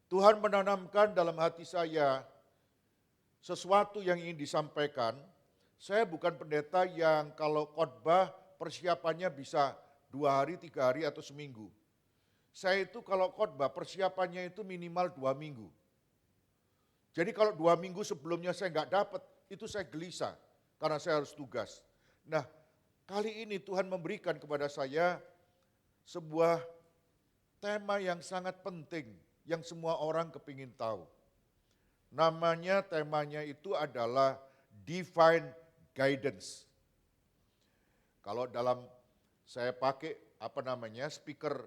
Tuhan menanamkan dalam hati saya sesuatu yang ingin disampaikan. Saya bukan pendeta yang kalau khotbah persiapannya bisa 2 hari, 3 hari, atau seminggu. Saya itu kalau khotbah persiapannya itu minimal 2 minggu. Jadi kalau 2 minggu sebelumnya saya nggak dapat, itu saya gelisah karena saya harus tugas. Nah, kali ini Tuhan memberikan kepada saya sebuah tema yang sangat penting, yang semua orang kepingin tahu. Temanya itu adalah divine guidance. Kalau dalam saya pakai speaker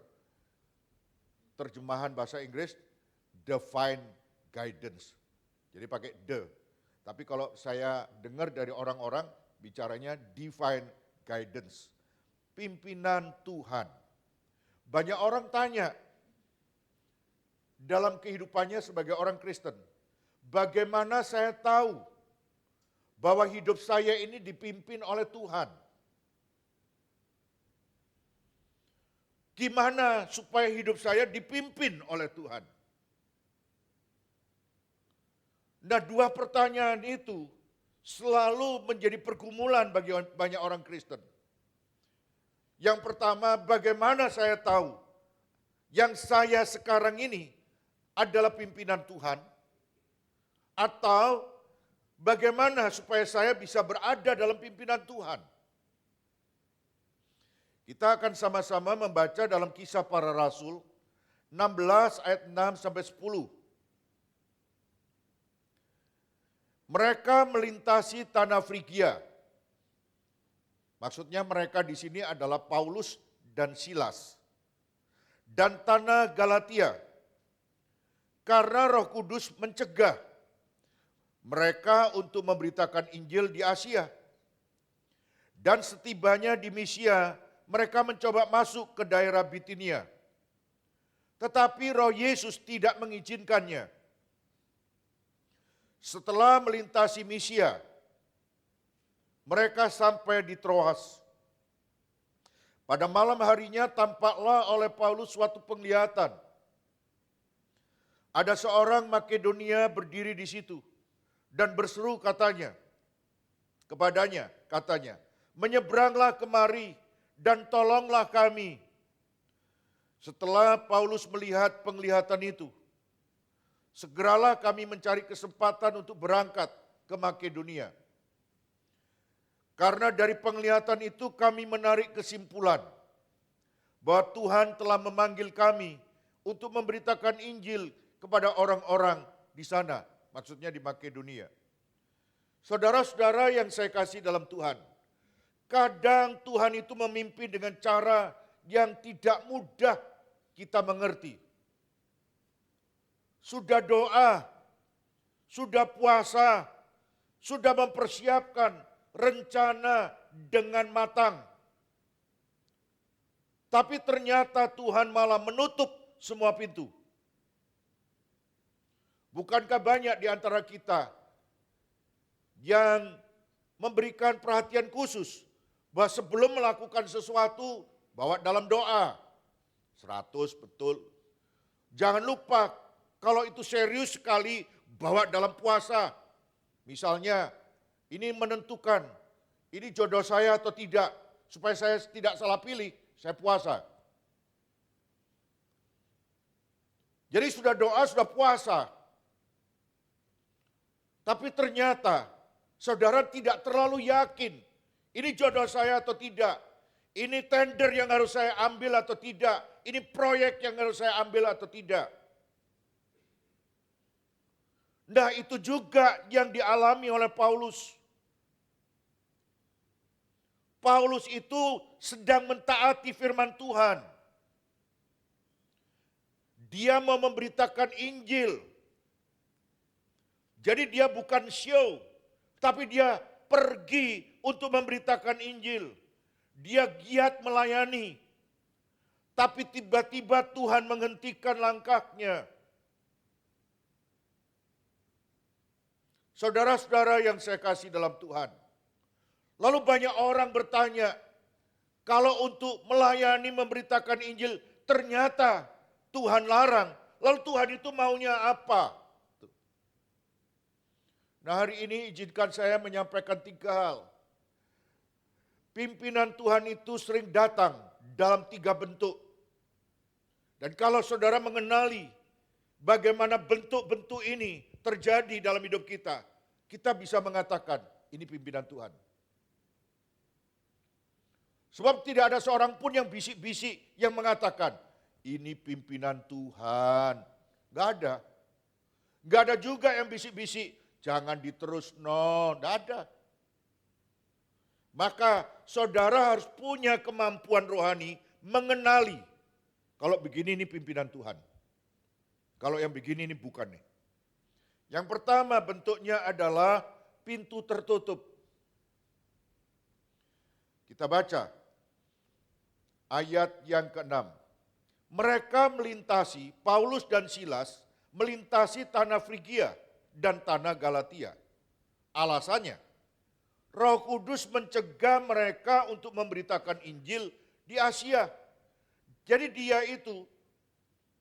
terjemahan bahasa Inggris, divine guidance. Jadi pakai the. Tapi kalau saya dengar dari orang-orang bicaranya divine guidance. Pimpinan Tuhan. Banyak orang tanya dalam kehidupannya sebagai orang Kristen, bagaimana saya tahu bahwa hidup saya ini dipimpin oleh Tuhan? Gimana supaya hidup saya dipimpin oleh Tuhan? Nah, 2 pertanyaan itu selalu menjadi pergumulan bagi banyak orang Kristen. Yang pertama, bagaimana saya tahu yang saya sekarang ini adalah pimpinan Tuhan? Atau bagaimana supaya saya bisa berada dalam pimpinan Tuhan? Kita akan sama-sama membaca dalam Kisah Para Rasul 16 ayat 6 sampai 10. Mereka melintasi tanah Frigia. Maksudnya mereka di sini adalah Paulus dan Silas. Dan tanah Galatia. Karena Roh Kudus mencegah mereka untuk memberitakan Injil di Asia. Dan setibanya di Misia, mereka mencoba masuk ke daerah Bitinia. Tetapi Roh Yesus tidak mengizinkannya. Setelah melintasi Misia, mereka sampai di Troas. Pada malam harinya tampaklah oleh Paulus suatu penglihatan. Ada seorang Makedonia berdiri di situ dan berseru katanya, menyeberanglah kemari dan tolonglah kami. Setelah Paulus melihat penglihatan itu, segeralah kami mencari kesempatan untuk berangkat ke Makedonia. Karena dari penglihatan itu kami menarik kesimpulan bahwa Tuhan telah memanggil kami untuk memberitakan Injil kepada orang-orang di sana, maksudnya di Makedonia. Saudara-saudara yang saya kasih dalam Tuhan, kadang Tuhan itu memimpin dengan cara yang tidak mudah kita mengerti. Sudah doa, sudah puasa, sudah mempersiapkan rencana dengan matang. Tapi ternyata Tuhan malah menutup semua pintu. Bukankah banyak di antara kita yang memberikan perhatian khusus bahwa sebelum melakukan sesuatu, bawa dalam doa. 100 betul. Jangan lupa kalau itu serius sekali, bawa dalam puasa. Misalnya, ini menentukan, ini jodoh saya atau tidak, supaya saya tidak salah pilih, saya puasa. Jadi sudah doa, sudah puasa. Tapi ternyata, saudara tidak terlalu yakin, ini jodoh saya atau tidak, ini tender yang harus saya ambil atau tidak, ini proyek yang harus saya ambil atau tidak. Nah, itu juga yang dialami oleh Paulus. Paulus itu sedang mentaati firman Tuhan. Dia mau memberitakan Injil. Jadi dia bukan show, tapi dia pergi untuk memberitakan Injil. Dia giat melayani. Tapi tiba-tiba Tuhan menghentikan langkahnya. Saudara-saudara yang saya kasih dalam Tuhan. Lalu banyak orang bertanya, kalau untuk melayani memberitakan Injil ternyata Tuhan larang, Lalu Tuhan itu maunya apa? Nah, hari ini izinkan saya menyampaikan 3 hal. Pimpinan Tuhan itu sering datang dalam 3 bentuk. Dan kalau saudara mengenali bagaimana bentuk-bentuk ini terjadi dalam hidup kita, kita bisa mengatakan ini pimpinan Tuhan. Sebab tidak ada seorang pun yang bisik-bisik yang mengatakan ini pimpinan Tuhan. Gak ada. Gak ada juga yang bisik-bisik jangan diterus, gak ada. Maka saudara harus punya kemampuan rohani mengenali kalau begini ini pimpinan Tuhan. Kalau yang begini ini bukan nih. Yang pertama bentuknya adalah pintu tertutup. Kita baca ayat yang ke-6. Mereka melintasi, Paulus dan Silas melintasi tanah Frigia dan tanah Galatia. Alasannya, Roh Kudus mencegah mereka untuk memberitakan Injil di Asia. Jadi dia itu,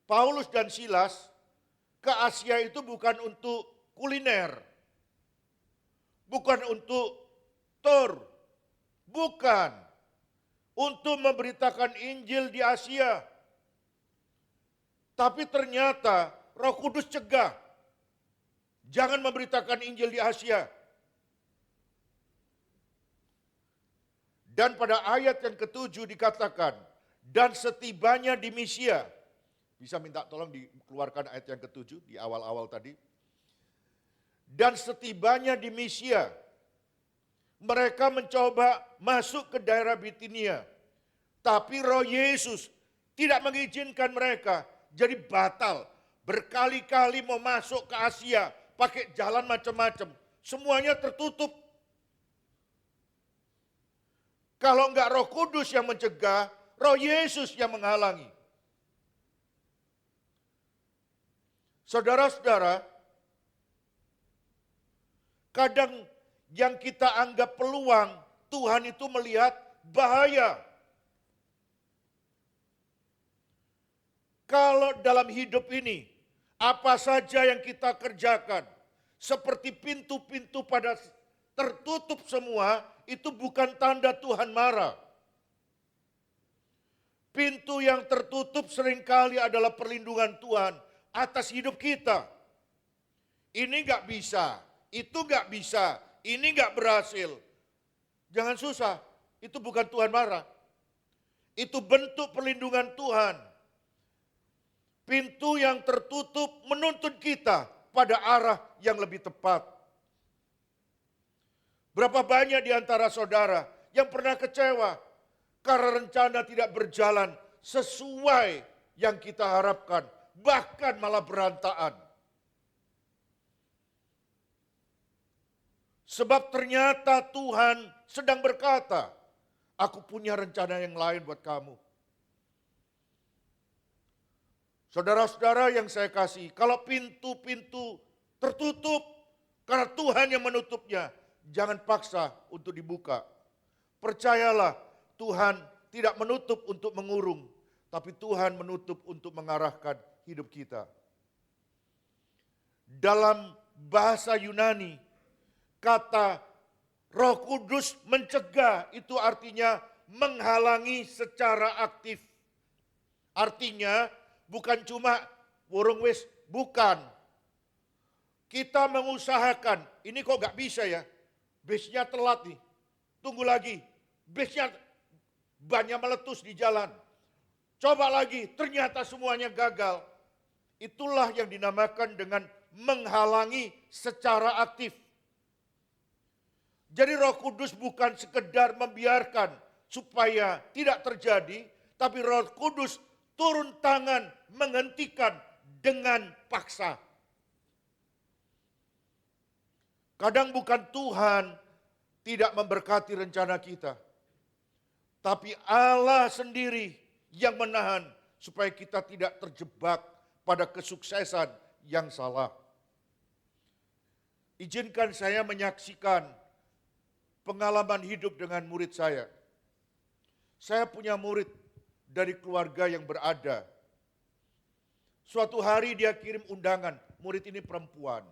Paulus dan Silas, ke Asia itu bukan untuk kuliner. Bukan untuk tur. Bukan. Untuk memberitakan Injil di Asia. Tapi ternyata Roh Kudus cegah. Jangan memberitakan Injil di Asia. Dan pada ayat yang ke-7 dikatakan, dan setibanya di Misia. Bisa minta tolong dikeluarkan ayat yang ke-7 di awal-awal tadi. Dan setibanya di Misia, mereka mencoba masuk ke daerah Bitinia. Tapi Roh Yesus tidak mengizinkan mereka, jadi batal. Berkali-kali mau masuk ke Asia, pakai jalan macam-macam. Semuanya tertutup. Kalau enggak Roh Kudus yang mencegah, Roh Yesus yang menghalangi. Saudara-saudara, kadang yang kita anggap peluang, Tuhan itu melihat bahaya. Kalau dalam hidup ini, apa saja yang kita kerjakan, seperti pintu-pintu pada tertutup semua, itu bukan tanda Tuhan marah. Pintu yang tertutup seringkali adalah perlindungan Tuhan atas hidup kita. Ini gak bisa, itu gak bisa, ini gak berhasil. Jangan susah, itu bukan Tuhan marah. Itu bentuk perlindungan Tuhan. Pintu yang tertutup menuntun kita pada arah yang lebih tepat. Berapa banyak di antara saudara yang pernah kecewa karena rencana tidak berjalan sesuai yang kita harapkan, bahkan malah berantakan. Sebab ternyata Tuhan sedang berkata, aku punya rencana yang lain buat kamu. Saudara-saudara yang saya kasih, kalau pintu-pintu tertutup karena Tuhan yang menutupnya, jangan paksa untuk dibuka. Percayalah, Tuhan tidak menutup untuk mengurung, tapi Tuhan menutup untuk mengarahkan hidup kita. Dalam bahasa Yunani, kata Roh Kudus mencegah itu artinya menghalangi secara aktif. Artinya bukan cuma burung wis, bukan. Kita mengusahakan, ini kok gak bisa ya, bisnya telat nih, tunggu lagi, bisnya bannya meletus di jalan. Coba lagi, ternyata semuanya gagal. Itulah yang dinamakan dengan menghalangi secara aktif. Jadi Roh Kudus bukan sekedar membiarkan supaya tidak terjadi, tapi Roh Kudus turun tangan menghentikan dengan paksa. Kadang bukan Tuhan tidak memberkati rencana kita, tapi Allah sendiri yang menahan supaya kita tidak terjebak pada kesuksesan yang salah. Izinkan saya menyaksikan pengalaman hidup dengan murid saya. Saya punya murid dari keluarga yang berada. Suatu hari dia kirim undangan, murid ini perempuan,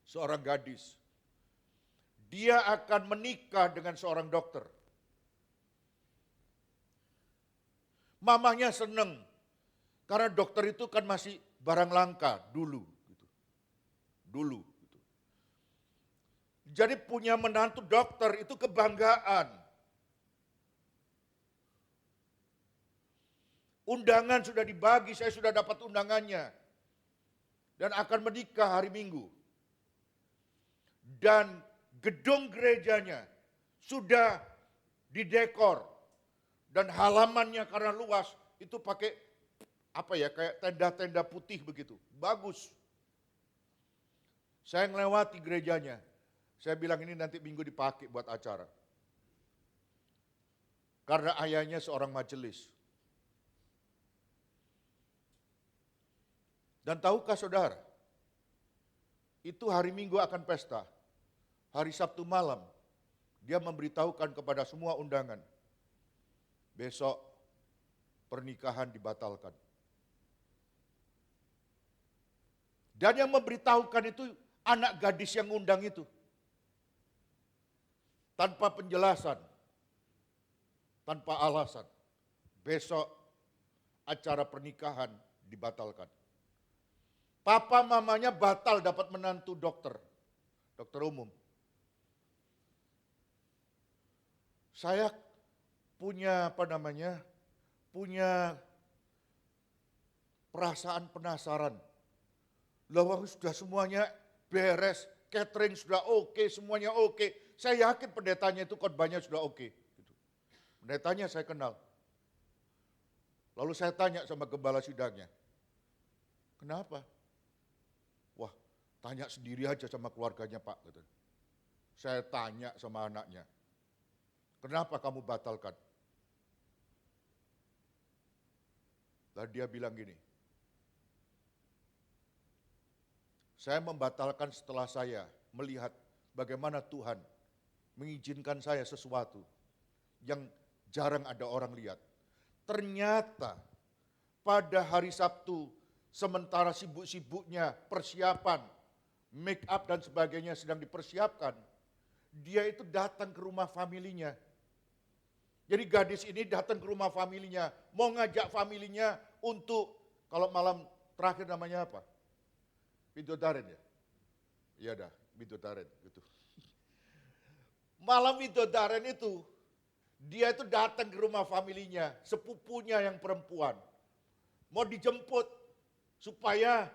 seorang gadis. Dia akan menikah dengan seorang dokter. Mamanya seneng, karena dokter itu kan masih barang langka dulu. Dulu. Jadi punya menantu dokter itu kebanggaan. Undangan sudah dibagi, saya sudah dapat undangannya. Dan akan menikah hari Minggu. Dan gedung gerejanya sudah didekor. Dan halamannya karena luas, itu pakai kayak tenda-tenda putih begitu. Bagus. Saya melewati gerejanya. Saya bilang ini nanti Minggu dipakai buat acara. Karena ayahnya seorang majelis. Dan tahukah saudara, itu hari Minggu akan pesta. Hari Sabtu malam, dia memberitahukan kepada semua undangan, besok pernikahan dibatalkan. Dan yang memberitahukan itu anak gadis yang undang itu. Tanpa penjelasan, tanpa alasan. Besok acara pernikahan dibatalkan. Papa mamanya batal dapat menantu dokter umum. Saya punya punya perasaan penasaran. Loh, sudah semuanya beres, catering sudah oke, semuanya oke. Saya yakin pendetanya itu khotbahnya sudah oke. Gitu. Pendetanya saya kenal. Lalu saya tanya sama gembala sidangnya, kenapa? Wah, tanya sendiri aja sama keluarganya Pak. Gitu. Saya tanya sama anaknya, kenapa kamu batalkan? Lalu dia bilang gini, saya membatalkan setelah saya melihat bagaimana Tuhan mengizinkan saya sesuatu yang jarang ada orang lihat. Ternyata pada hari Sabtu, sementara sibuk-sibuknya persiapan, make up dan sebagainya sedang dipersiapkan, dia itu datang ke rumah familinya. Jadi gadis ini datang ke rumah familinya, mau ngajak familinya untuk, kalau malam terakhir namanya apa? Bidodaren ya? Iya dah, bidodaren gitu. Malam bidodaren itu, dia itu datang ke rumah familinya, sepupunya yang perempuan. Mau dijemput supaya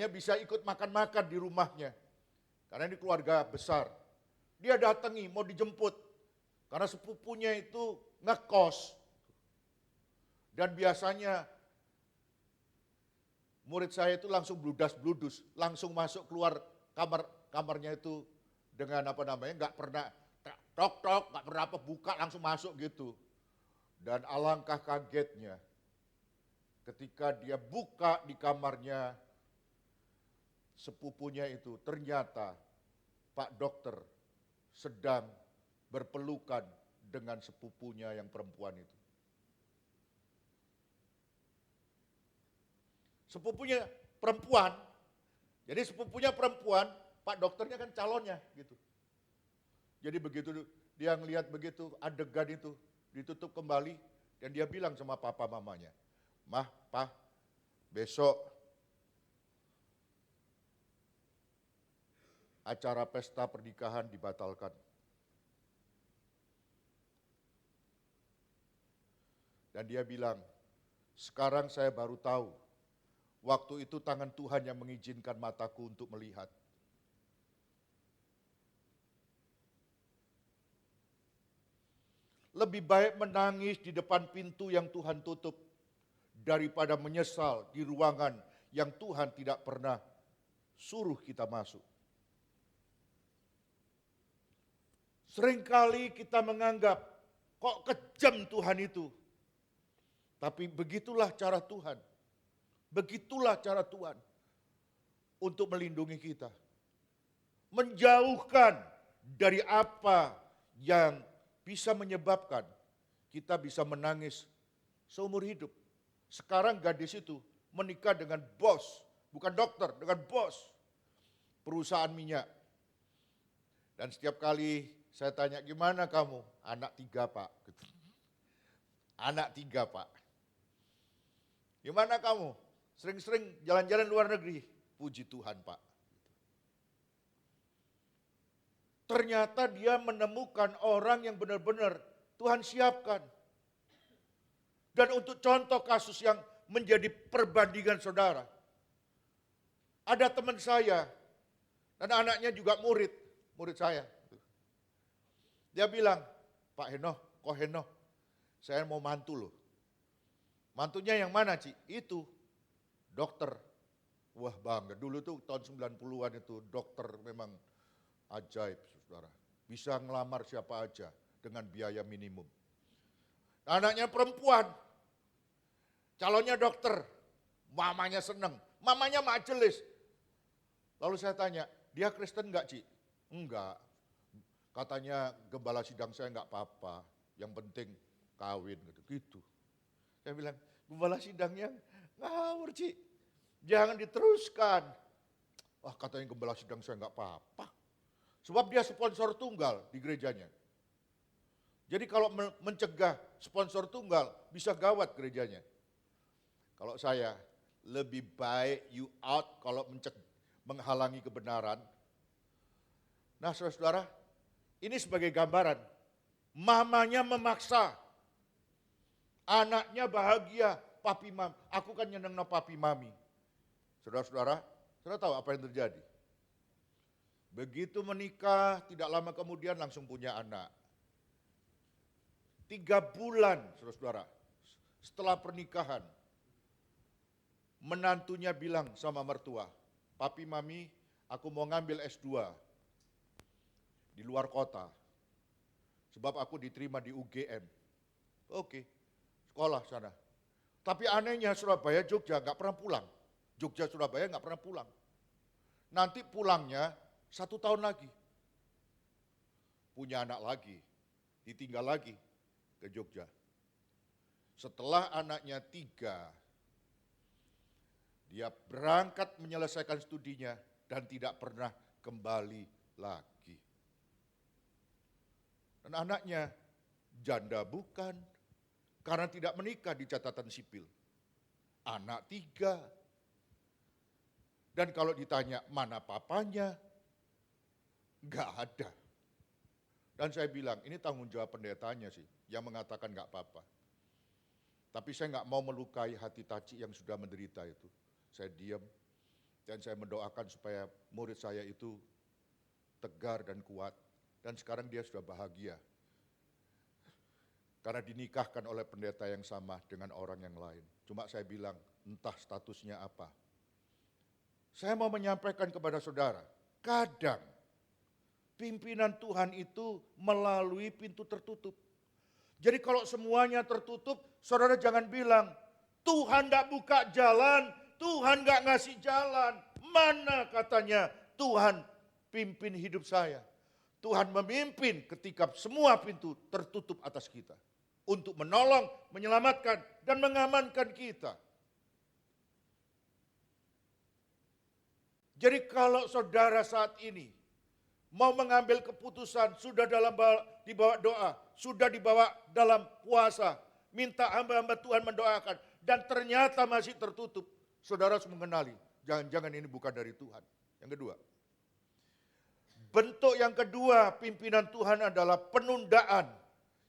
bisa ikut makan-makan di rumahnya. Karena ini keluarga besar. Dia datangi, mau dijemput. Karena sepupunya itu ngekos. Dan biasanya murid saya itu langsung bludas-bludus, langsung masuk keluar kamarnya itu dengan nggak pernah tok-tok, nggak pernah buka, langsung masuk gitu. Dan alangkah kagetnya ketika dia buka di kamarnya sepupunya itu, ternyata Pak Dokter sedang berpelukan dengan sepupunya yang perempuan itu. Sepupunya perempuan, jadi sepupunya perempuan, Pak Dokternya kan calonnya gitu. Jadi begitu dia ngelihat begitu adegan itu ditutup kembali dan dia bilang sama papa mamanya, "Mah, Pak, besok acara pesta pernikahan dibatalkan." Dan dia bilang, "Sekarang saya baru tahu, waktu itu tangan Tuhan yang mengizinkan mataku untuk melihat." Lebih baik menangis di depan pintu yang Tuhan tutup daripada menyesal di ruangan yang Tuhan tidak pernah suruh kita masuk. Seringkali kita menganggap, kok kejam Tuhan itu. Tapi begitulah cara Tuhan. Begitulah cara Tuhan untuk melindungi kita. Menjauhkan dari apa yang bisa menyebabkan kita bisa menangis seumur hidup. Sekarang gadis itu menikah dengan bos, bukan dokter, dengan bos perusahaan minyak. Dan setiap kali saya tanya, gimana kamu? Anak 3 Pak. Gitu. Anak 3 Pak. Gimana kamu? Sering-sering jalan-jalan luar negeri. Puji Tuhan Pak. Ternyata dia menemukan orang yang benar-benar Tuhan siapkan. Dan untuk contoh kasus yang menjadi perbandingan saudara. Ada teman saya, dan anaknya juga murid saya. Dia bilang, Pak Henoh, Ko Henoh, saya mau mantu loh. Mantunya yang mana Ci? Itu, dokter. Wah bangga, dulu tuh tahun 90-an itu dokter memang ajaib saudara. Bisa ngelamar siapa aja dengan biaya minimum. Anaknya perempuan, calonnya dokter, mamanya seneng, mamanya majelis. Lalu saya tanya, dia Kristen enggak Ci? Enggak, katanya gembala sidang saya enggak apa-apa, yang penting kawin gitu. Saya bilang, gembala sidangnya ngawur Ci, jangan diteruskan. Wah katanya gembala sidang saya enggak apa-apa, sebab dia sponsor tunggal di gerejanya. Jadi kalau mencegah sponsor tunggal, bisa gawat gerejanya. Kalau saya, lebih baik you out kalau menghalangi kebenaran. Nah saudara-saudara, ini sebagai gambaran. Mamanya memaksa, anaknya bahagia, papi mami. Aku kan nyeneng no papi mami. Saudara-saudara, saudara tahu apa yang terjadi? Begitu menikah, tidak lama kemudian langsung punya anak. 3 bulan, saudara-saudara, setelah pernikahan, menantunya bilang sama mertua, papi mami, aku mau ngambil S2 di luar kota, sebab aku diterima di UGM. Oke, sekolah sana. Tapi anehnya Surabaya, Jogja nggak pernah pulang. Jogja, Surabaya nggak pernah pulang. Nanti pulangnya 1 tahun lagi. Punya anak lagi, ditinggal lagi ke Jogja. Setelah anaknya 3, dia berangkat menyelesaikan studinya dan tidak pernah kembali lagi. Dan anaknya janda bukan, karena tidak menikah di catatan sipil. Anak 3. Dan kalau ditanya mana papanya, enggak ada. Dan saya bilang, ini tanggung jawab pendetanya sih, yang mengatakan enggak apa-apa. Tapi saya enggak mau melukai hati Taci yang sudah menderita itu. Saya diam, dan saya mendoakan supaya murid saya itu tegar dan kuat. Dan sekarang dia sudah bahagia. Karena dinikahkan oleh pendeta yang sama dengan orang yang lain. Cuma saya bilang, entah statusnya apa. Saya mau menyampaikan kepada saudara, kadang pimpinan Tuhan itu melalui pintu tertutup. Jadi kalau semuanya tertutup, saudara jangan bilang, Tuhan tidak buka jalan, Tuhan tidak ngasih jalan. Mana katanya Tuhan pimpin hidup saya. Tuhan memimpin ketika semua pintu tertutup atas kita. Untuk menolong, menyelamatkan, dan mengamankan kita. Jadi kalau saudara saat ini mau mengambil keputusan, sudah dibawa doa, sudah dibawa dalam puasa, minta hamba-hamba Tuhan mendoakan, dan ternyata masih tertutup, saudara harus mengenali, jangan-jangan ini bukan dari Tuhan. Yang kedua, bentuk yang kedua pimpinan Tuhan adalah penundaan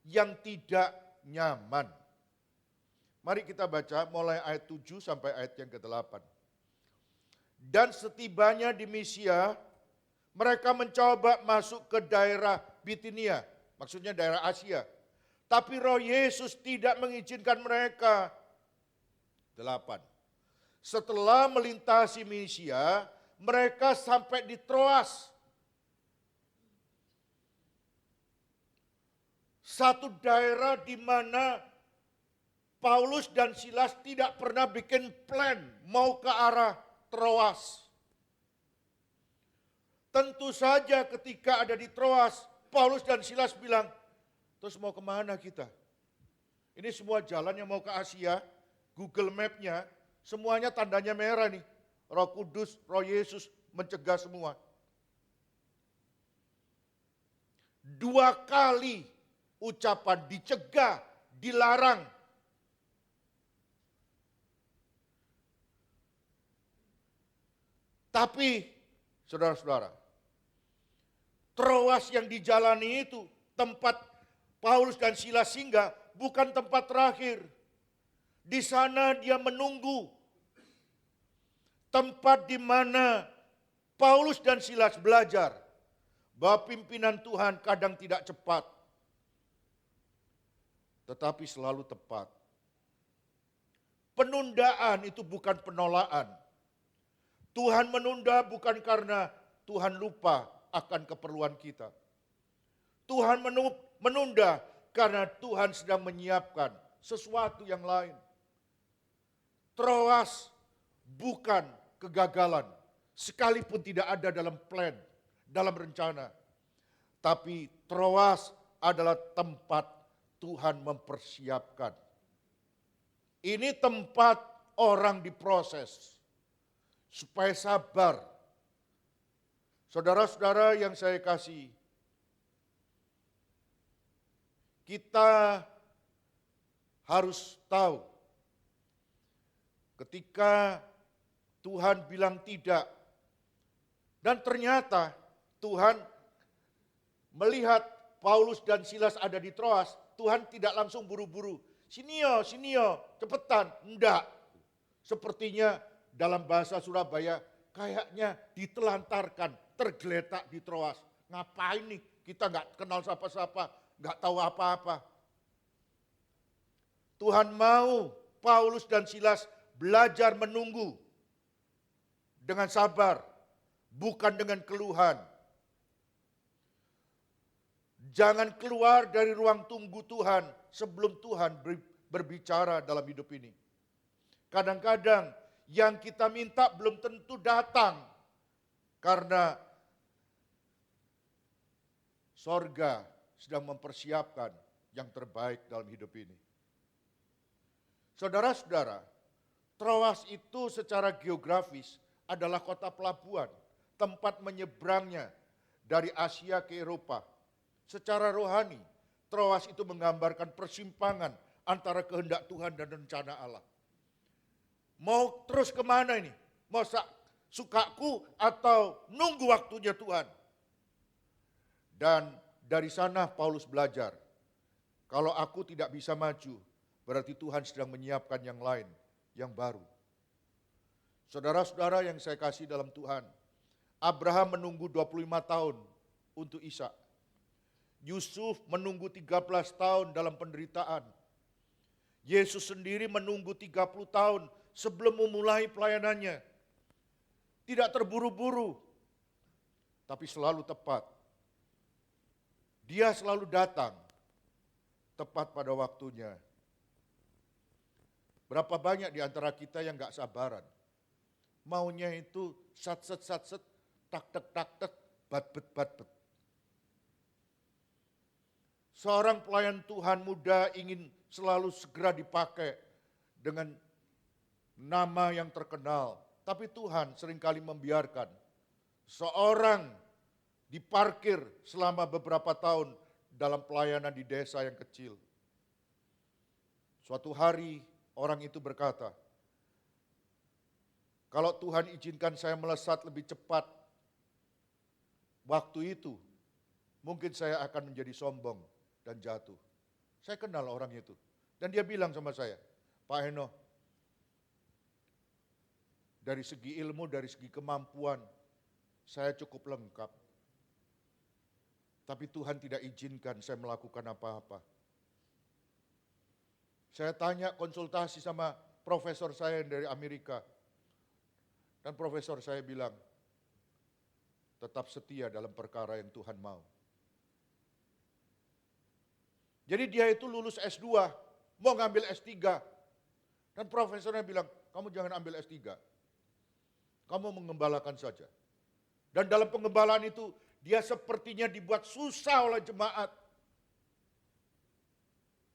yang tidak nyaman. Mari kita baca mulai ayat 7 sampai ayat yang ke-8. Dan setibanya di Misia, mereka mencoba masuk ke daerah Bitinia, maksudnya daerah Asia. Tapi Roh Yesus tidak mengizinkan mereka. 8. Setelah melintasi Misia, mereka sampai di Troas. Satu daerah di mana Paulus dan Silas tidak pernah bikin plan mau ke arah Troas. Tentu saja ketika ada di Troas, Paulus dan Silas bilang, terus mau kemana kita? Ini semua jalan yang mau ke Asia, Google Map-nya, semuanya tandanya merah nih. Roh Kudus, Roh Yesus mencegah semua. 2 kali ucapan dicegah, dilarang. Tapi, saudara-saudara, Troas yang dijalani itu, tempat Paulus dan Silas singgah, bukan tempat terakhir. Di sana dia menunggu. Tempat di mana Paulus dan Silas belajar bahwa pimpinan Tuhan kadang tidak cepat, tetapi selalu tepat. Penundaan itu bukan penolakan. Tuhan menunda bukan karena Tuhan lupa akan keperluan kita. Tuhan menunda karena Tuhan sedang menyiapkan sesuatu yang lain. Troas bukan kegagalan, sekalipun tidak ada dalam plan, dalam rencana. Tapi Troas adalah tempat Tuhan mempersiapkan. Ini tempat orang diproses supaya sabar. Saudara-saudara yang saya kasih, kita harus tahu ketika Tuhan bilang tidak, dan ternyata Tuhan melihat Paulus dan Silas ada di Troas, Tuhan tidak langsung buru-buru, sini yo, cepetan. Enggak. Sepertinya dalam bahasa Surabaya, kayaknya ditelantarkan, tergeletak di Troas. Ngapain nih? Kita nggak kenal siapa-siapa, nggak tahu apa-apa. Tuhan mau Paulus dan Silas belajar menunggu dengan sabar, bukan dengan keluhan. Jangan keluar dari ruang tunggu Tuhan sebelum Tuhan berbicara dalam hidup ini. Kadang-kadang yang kita minta belum tentu datang karena sorga sedang mempersiapkan yang terbaik dalam hidup ini. Saudara-saudara, Troas itu secara geografis adalah kota pelabuhan, tempat menyeberangnya dari Asia ke Eropa. Secara rohani, Troas itu menggambarkan persimpangan antara kehendak Tuhan dan rencana Allah. Mau terus kemana ini? Mau sukaku atau nunggu waktunya Tuhan? Dan dari sana Paulus belajar, kalau aku tidak bisa maju, berarti Tuhan sedang menyiapkan yang lain, yang baru. Saudara-saudara yang saya kasih dalam Tuhan, Abraham menunggu 25 tahun untuk Ishak. Yusuf menunggu 13 tahun dalam penderitaan. Yesus sendiri menunggu 30 tahun sebelum memulai pelayanannya. Tidak terburu-buru, tapi selalu tepat. Dia selalu datang tepat pada waktunya. Berapa banyak di antara kita yang gak sabaran. Maunya itu sat-set, tak-tek, bat-bet. Seorang pelayan Tuhan muda ingin selalu segera dipakai dengan nama yang terkenal. Tapi Tuhan seringkali membiarkan seorang diparkir selama beberapa tahun dalam pelayanan di desa yang kecil. Suatu hari orang itu berkata, kalau Tuhan izinkan saya melesat lebih cepat waktu itu, mungkin saya akan menjadi sombong dan jatuh. Saya kenal orang itu. Dan dia bilang sama saya, Pak Heno, dari segi ilmu, dari segi kemampuan, saya cukup lengkap. Tapi Tuhan tidak izinkan saya melakukan apa-apa. Saya tanya konsultasi sama profesor saya yang dari Amerika. Dan profesor saya bilang, tetap setia dalam perkara yang Tuhan mau. Jadi dia itu lulus S2, mau ngambil S3. Dan profesornya bilang, kamu jangan ambil S3. Kamu mengembalakan saja. Dan dalam pengembalaan itu, dia sepertinya dibuat susah oleh jemaat.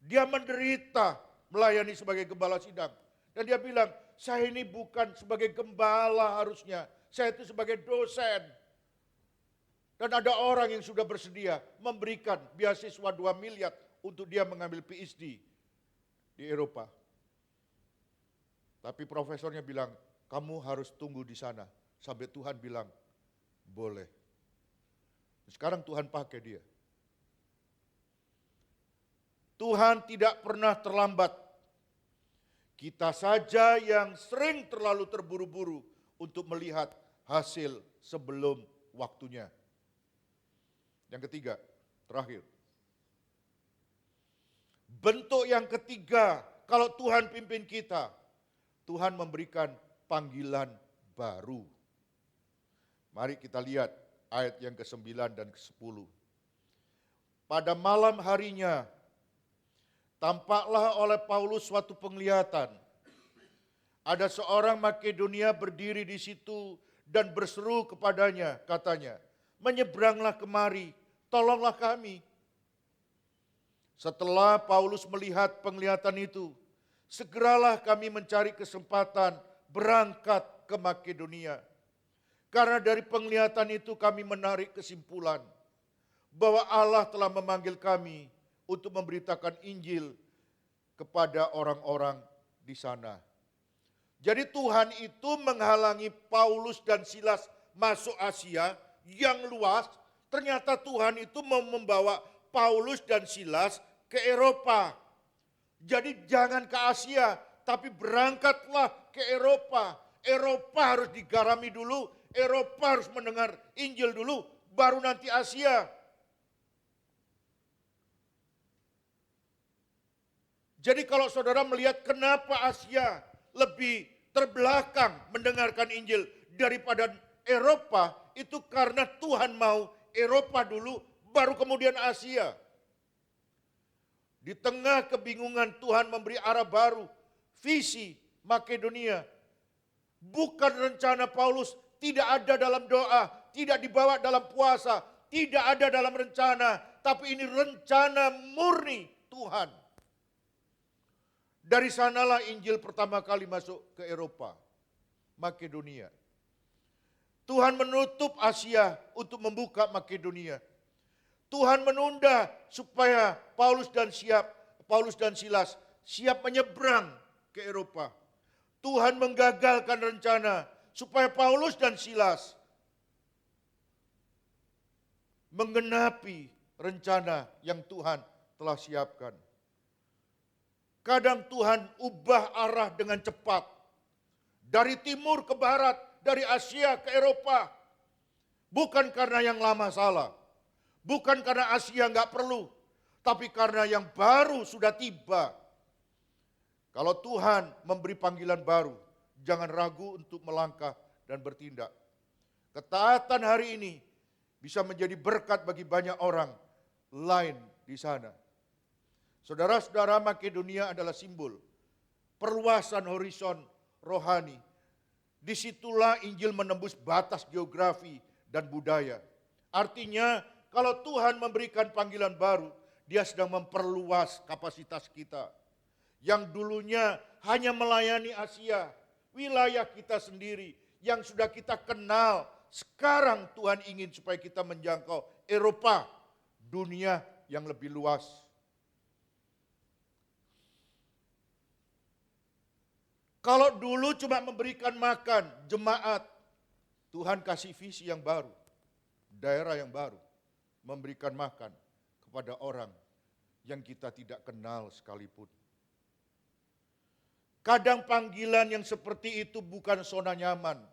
Dia menderita melayani sebagai gembala sidang. Dan dia bilang, saya ini bukan sebagai gembala harusnya, saya itu sebagai dosen. Dan ada orang yang sudah bersedia memberikan beasiswa 2 miliar untuk dia mengambil PhD di Eropa. Tapi profesornya bilang, kamu harus tunggu di sana sampai Tuhan bilang, boleh. Sekarang Tuhan pakai dia. Tuhan tidak pernah terlambat. Kita saja yang sering terlalu terburu-buru untuk melihat hasil sebelum waktunya. Yang ketiga, terakhir. Bentuk yang ketiga, kalau Tuhan pimpin kita, Tuhan memberikan panggilan baru. Mari kita lihat ayat yang ke-9 dan ke-10. Pada malam harinya, tampaklah oleh Paulus suatu penglihatan. Ada seorang Makedonia berdiri di situ dan berseru kepadanya, katanya, menyeberanglah kemari, tolonglah kami. Setelah Paulus melihat penglihatan itu, segeralah kami mencari kesempatan berangkat ke Makedonia. Karena dari penglihatan itu kami menarik kesimpulan bahwa Allah telah memanggil kami untuk memberitakan Injil kepada orang-orang di sana. Jadi Tuhan itu menghalangi Paulus dan Silas masuk Asia yang luas. Ternyata Tuhan itu mau membawa Paulus dan Silas ke Eropa. Jadi jangan ke Asia, tapi berangkatlah ke Eropa. Eropa harus digarami dulu, Eropa harus mendengar Injil dulu, baru nanti Asia. Jadi kalau saudara melihat kenapa Asia lebih terbelakang mendengarkan Injil daripada Eropa, itu karena Tuhan mau Eropa dulu, baru kemudian Asia. Di tengah kebingungan Tuhan memberi arah baru, visi Makedonia. Bukan rencana Paulus, tidak ada dalam doa, tidak dibawa dalam puasa, tidak ada dalam rencana, tapi ini rencana murni Tuhan. Dari sanalah Injil pertama kali masuk ke Eropa, Makedonia. Tuhan menutup Asia untuk membuka Makedonia. Tuhan menunda supaya Paulus dan Silas siap menyeberang ke Eropa. Tuhan menggagalkan rencana supaya Paulus dan Silas menggenapi rencana yang Tuhan telah siapkan. Kadang Tuhan ubah arah dengan cepat. Dari timur ke barat, dari Asia ke Eropa. Bukan karena yang lama salah. Bukan karena Asia nggak perlu. Tapi karena yang baru sudah tiba. Kalau Tuhan memberi panggilan baru, jangan ragu untuk melangkah dan bertindak. Ketaatan hari ini bisa menjadi berkat bagi banyak orang lain di sana. Saudara-saudara, Makedonia adalah simbol perluasan horizon rohani. Disitulah Injil menembus batas geografi dan budaya. Artinya, kalau Tuhan memberikan panggilan baru, Dia sedang memperluas kapasitas kita. Yang dulunya hanya melayani Asia, wilayah kita sendiri, yang sudah kita kenal. Sekarang Tuhan ingin supaya kita menjangkau Eropa, dunia yang lebih luas. Kalau dulu cuma memberikan makan jemaat, Tuhan kasih visi yang baru, daerah yang baru, memberikan makan kepada orang yang kita tidak kenal sekalipun. Kadang panggilan yang seperti itu bukan zona nyaman,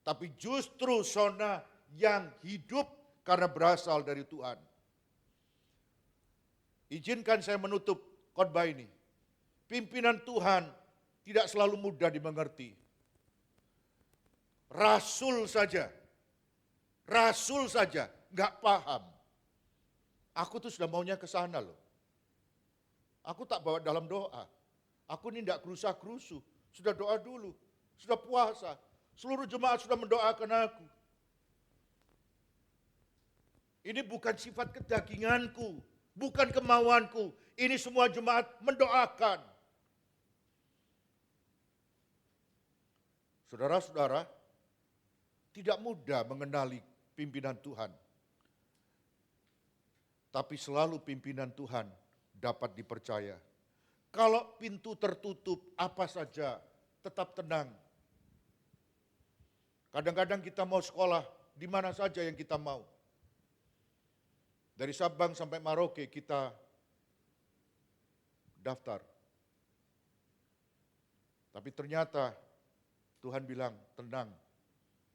tapi justru zona yang hidup karena berasal dari Tuhan. Izinkan saya menutup khotbah ini. Pimpinan Tuhan tidak selalu mudah dimengerti. Rasul saja nggak paham. Aku tuh sudah maunya ke sana loh. Aku tak bawa dalam doa. Aku ini tidak kerusa-kerusu. Sudah doa dulu, sudah puasa. Seluruh jemaat sudah mendoakan aku. Ini bukan sifat kedaginganku, bukan kemauanku. Ini semua jemaat mendoakan. Saudara-saudara, tidak mudah mengenali pimpinan Tuhan. Tapi selalu pimpinan Tuhan dapat dipercaya. Kalau pintu tertutup, apa saja tetap tenang. Kadang-kadang kita mau sekolah, di mana saja yang kita mau. Dari Sabang sampai Merauke kita daftar. Tapi ternyata Tuhan bilang, tenang.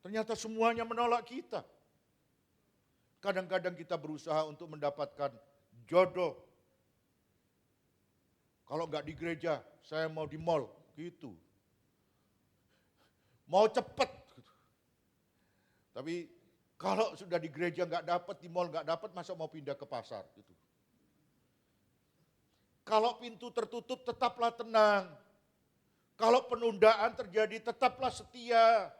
Ternyata semuanya menolak kita. Kadang-kadang kita berusaha untuk mendapatkan jodoh. Kalau enggak di gereja, saya mau di mall, gitu. Mau cepat. Tapi kalau sudah di gereja enggak dapat, di mall enggak dapat, masa mau pindah ke pasar, gitu. Kalau pintu tertutup, tetaplah tenang. Kalau penundaan terjadi, tetaplah setia.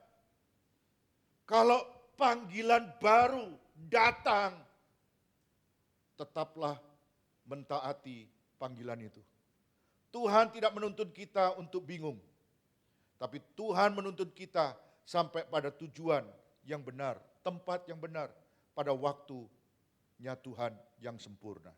Kalau panggilan baru datang, tetaplah mentaati panggilan itu. Tuhan tidak menuntut kita untuk bingung, tapi Tuhan menuntut kita sampai pada tujuan yang benar, tempat yang benar, pada waktunya Tuhan yang sempurna.